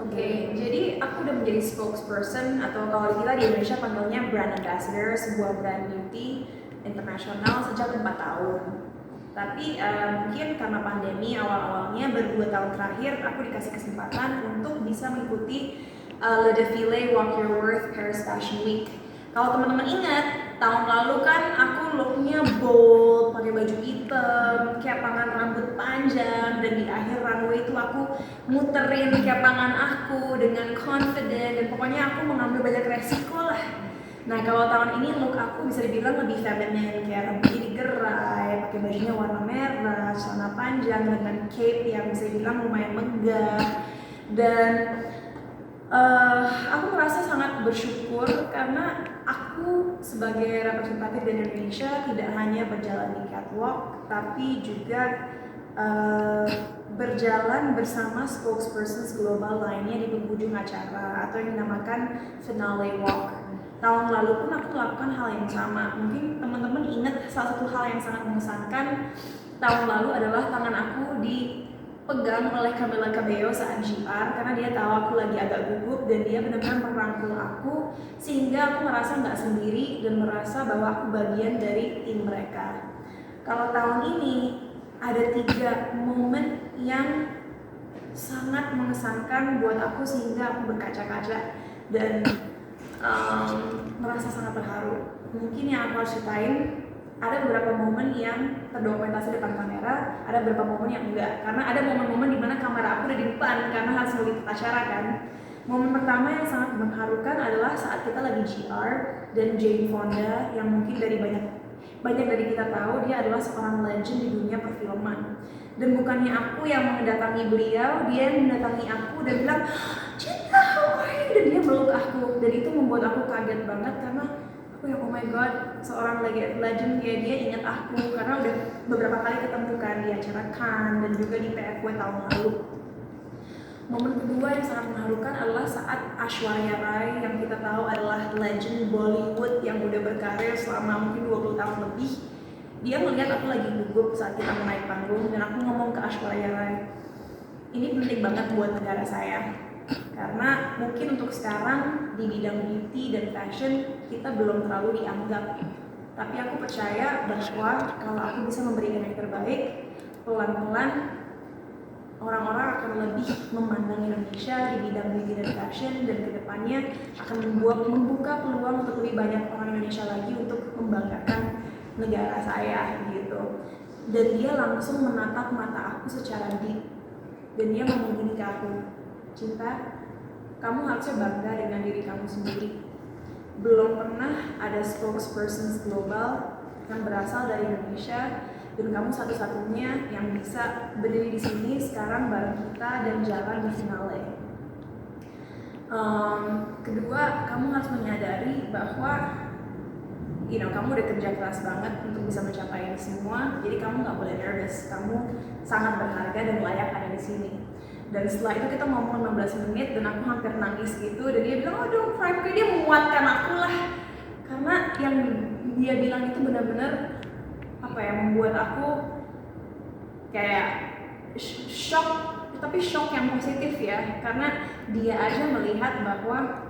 Oke, jadi aku udah menjadi spokesperson atau kalau kita di Indonesia panggilnya brand ambassador sebuah brand beauty internasional sejak 4 tahun. Tapi mungkin karena pandemi awal-awalnya baru 2 tahun terakhir aku dikasih kesempatan untuk bisa mengikuti Le Défilé Walk Your Worth Paris Fashion Week. Kalau teman-teman ingat, tahun lalu kan aku looknya bold, pakai baju hitam, kepangan rambut panjang, dan di akhir runway itu aku muterin kepangan aku dengan confident, dan pokoknya aku mengambil banyak resiko lah. Nah kalau tahun ini look aku bisa dibilang lebih feminine, kayak rambutnya digerai, pakai bajunya warna merah, celana panjang dengan cape yang bisa dibilang lumayan megah. Dan aku merasa sangat bersyukur karena aku sebagai representatif dari Indonesia tidak hanya berjalan di catwalk, tapi juga berjalan bersama spokespersons global lainnya di penghujung acara atau yang dinamakan finale walk. Tahun lalu pun aku melakukan hal yang sama. Mungkin teman-teman ingat salah satu hal yang sangat mengesankan tahun lalu adalah tangan aku dipegang oleh Camila Cabello saat GR karena dia tahu aku lagi agak gugup dan dia benar-benar merangkul aku sehingga aku merasa nggak sendiri dan merasa bahwa aku bagian dari tim mereka. Kalau tahun ini ada 3 momen yang sangat mengesankan buat aku sehingga aku berkaca-kaca dan merasa sangat terharu. Mungkin yang aku harus ceritain, ada beberapa momen yang terdokumentasi depan kamera, ada beberapa momen yang enggak. Karena ada momen-momen di mana kamera aku udah di depan karena harus meliput acara kan. Momen pertama yang sangat mengharukan adalah saat kita lagi GR dan Jane Fonda yang mungkin dari banyak dari kita tahu dia adalah seorang legend di dunia perfilman. Dan bukannya aku yang mendatangi beliau, dia mendatangi aku dan bilang, Cinta, how are you? Dan dia meluk aku. Dan itu membuat aku kaget banget karena aku yang oh my god, seorang legend kayak dia ingat aku karena udah beberapa kali ketemu kan di acara Cannes dan juga di PFW tahun lalu. Momen kedua yang sangat mengharukan adalah saat Aishwarya Rai yang kita tahu adalah legend Bollywood yang udah berkarir selama mungkin 20 tahun lebih. Dia melihat aku lagi gugup saat kita mau naik panggung dan aku ngomong ke Aishwarya Rai, ini penting banget buat negara saya. Karena mungkin untuk sekarang di bidang beauty dan fashion kita belum terlalu dianggap. Tapi aku percaya bahwa kalau aku bisa memberikan yang terbaik, pelan-pelan orang-orang akan lebih memandang Indonesia di bidang beauty dan fashion dan kedepannya akan membuka peluang untuk lebih banyak orang Indonesia lagi untuk membanggakan negara saya gitu. Dan dia langsung menatap mata aku secara deep dan dia ngomong gini ke aku, Cinta, kamu harusnya bangga dengan diri kamu sendiri. Belum pernah ada spokespersons global yang berasal dari Indonesia dan kamu satu-satunya yang bisa berdiri di sini sekarang bareng kita dan jalan di finale. Kedua, kamu harus menyadari bahwa kamu udah kerja keras banget untuk bisa mencapai ini semua, jadi kamu nggak boleh nervous. Kamu sangat berharga dan layak ada di sini. Dan setelah itu kita ngomong 15 menit dan aku hampir nangis gitu dan dia bilang, aduh cry, dia menguatkan aku lah karena yang dia bilang itu benar-benar membuat aku kayak shock, tapi shock yang positif ya, karena dia aja melihat bahwa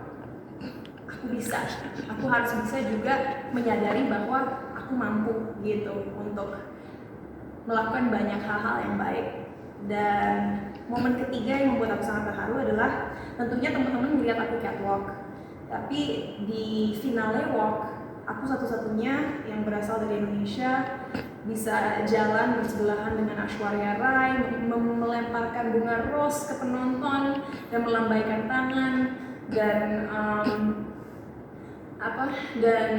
aku bisa, aku harus bisa juga menyadari bahwa aku mampu gitu untuk melakukan banyak hal-hal yang baik. Dan momen ketiga yang membuat aku sangat terharu adalah tentunya teman-teman melihat aku catwalk, tapi di finale walk aku satu-satunya yang berasal dari Indonesia bisa jalan bersebelahan dengan Aishwarya Rai, melemparkan bunga ros ke penonton dan melambaikan tangan dan dan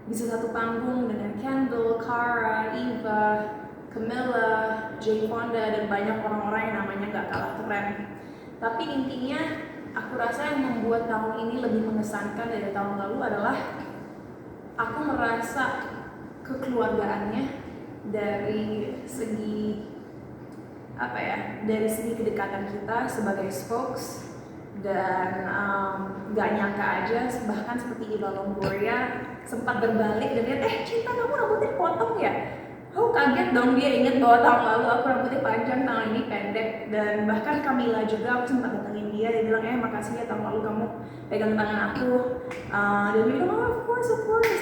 bisa satu panggung dengan Kendall, Cara, Eva, Camilla, Jane Fonda dan banyak orang-orang yang namanya gak kalah keren. Tapi intinya aku rasa yang membuat tahun ini lebih mengesankan dari tahun lalu adalah aku merasa kekeluargaannya dari segi dari segi kedekatan kita sebagai spokes. Dan gak nyangka aja, bahkan seperti Eva Longoria sempat berbalik dan lihat, Cinta, kamu rambutnya dipotong ya? Aku kaget dong, dia inget bahwa tahun lalu aku rambutnya panjang, tahun ini pendek. Dan bahkan Camila juga, aku sempat datengin dia bilang, makasih ya tahun lalu kamu pegang tangan aku. Dan dia bilang, oh of course,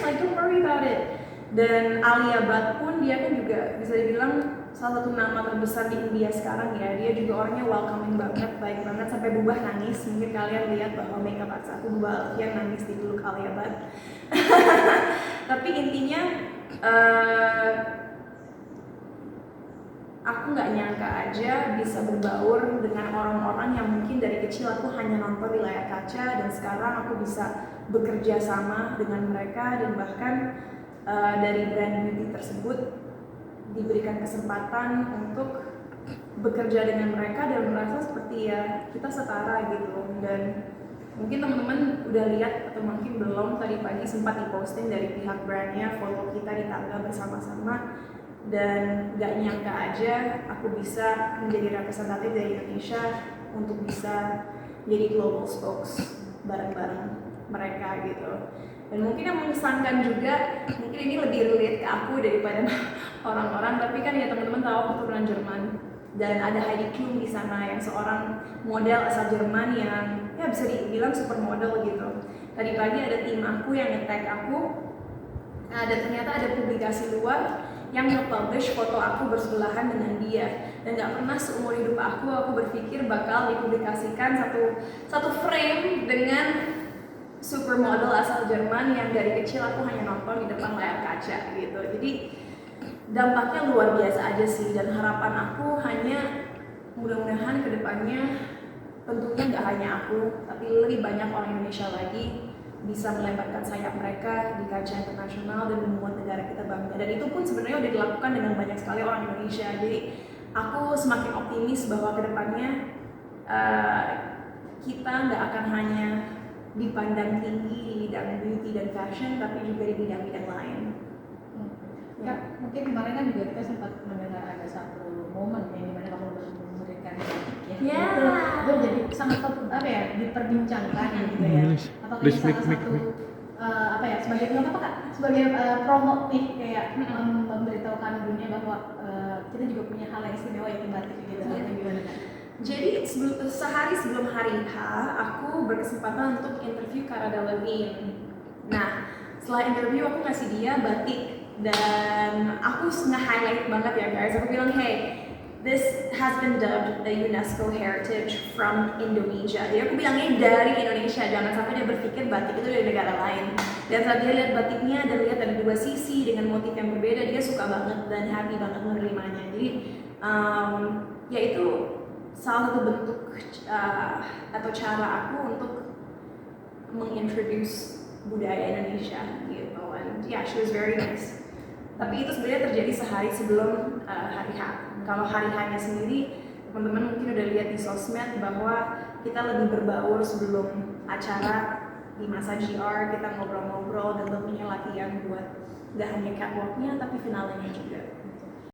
like don't worry about it. Dan Alia Bhatt pun dia kan juga bisa dibilang salah satu nama terbesar di India sekarang ya. Dia juga orangnya welcoming banget, baik banget, sampai Bubah nangis. Mungkin kalian lihat bahwa makeup artist aku Bubah Alfian nangis di peluk Alia Bhatt. Tapi intinya aku nggak nyangka aja bisa berbaur dengan orang-orang yang mungkin dari kecil aku hanya nonton di layar kaca, dan sekarang aku bisa bekerja sama dengan mereka, dan bahkan dari brand beauty tersebut diberikan kesempatan untuk bekerja dengan mereka dan merasa seperti ya kita setara gitu. Dan mungkin teman-teman udah lihat atau mungkin belum, tadi pagi sempat diposting dari pihak brandnya foto kita di tangga bersama-sama. Dan gak nyangka aja aku bisa menjadi representatif dari Indonesia untuk bisa jadi global spokes bareng-bareng mereka gitu. Dan mungkin yang mengesankan juga, mungkin ini lebih relate ke aku daripada orang-orang, tapi kan ya teman-teman tahu aku keturunan Jerman, dan ada Heidi Klum di sana yang seorang model asal Jerman yang ya bisa dibilang supermodel gitu. Tadi pagi ada tim aku yang nge-tag aku, dan ternyata ada publikasi luar yang nge-publish foto aku bersebelahan dengan dia, dan gak pernah seumur hidup aku berpikir bakal dipublikasikan satu frame dengan supermodel asal Jerman yang dari kecil aku hanya nonton di depan layar kaca gitu. Jadi dampaknya luar biasa aja sih, dan harapan aku hanya mudah-mudahan kedepannya tentunya gak hanya aku, tapi lebih banyak orang Indonesia lagi bisa melebarkan sayap mereka di kancah internasional dan membuat negara kita bangga. Dan itu pun sebenarnya udah dilakukan dengan banyak sekali orang Indonesia. Jadi aku semakin optimis bahwa kedepannya kita nggak akan hanya dipandang tinggi di bidang beauty dan fashion, tapi juga di bidang-bidang lain. Ya, mungkin kemarin kan juga kita sempat mendengar ada satu momen yang dimana kamu memberikan batik ya. Itu jadi sangat diperbincangkan gitu ya. Apakah ini salah satu sebagai apa kak? Sebagai promo nih kayak memberitahukan dunia bahwa kita juga punya hal yang istimewa yaitu batik gitu. Gimana kan? Jadi sehari sebelum hari H, aku berkesempatan untuk interview Cara Delevingne. Nah, setelah interview aku ngasih dia batik, dan aku nge-highlight banget ya guys. Aku bilang, hey, this has been dubbed the UNESCO Heritage from Indonesia. Jadi aku bilangnya dari Indonesia, jangan sampai dia berpikir batik itu dari negara lain. Dan saat dia lihat batiknya dan lihat ada dua sisi dengan motif yang berbeda, dia suka banget dan happy banget menerimanya. Jadi ya itu salah satu bentuk atau cara aku untuk mengintroduce budaya Indonesia gitu. And yeah, she was very nice. Tapi itu sebenarnya terjadi sehari sebelum hari H. Kalau hari H-nya sendiri, teman-teman mungkin udah lihat di sosmed bahwa kita lebih berbaur sebelum acara di masa GR, kita ngobrol-ngobrol dan tentunya latihan buat gak hanya catwalk-nya tapi finalnya juga.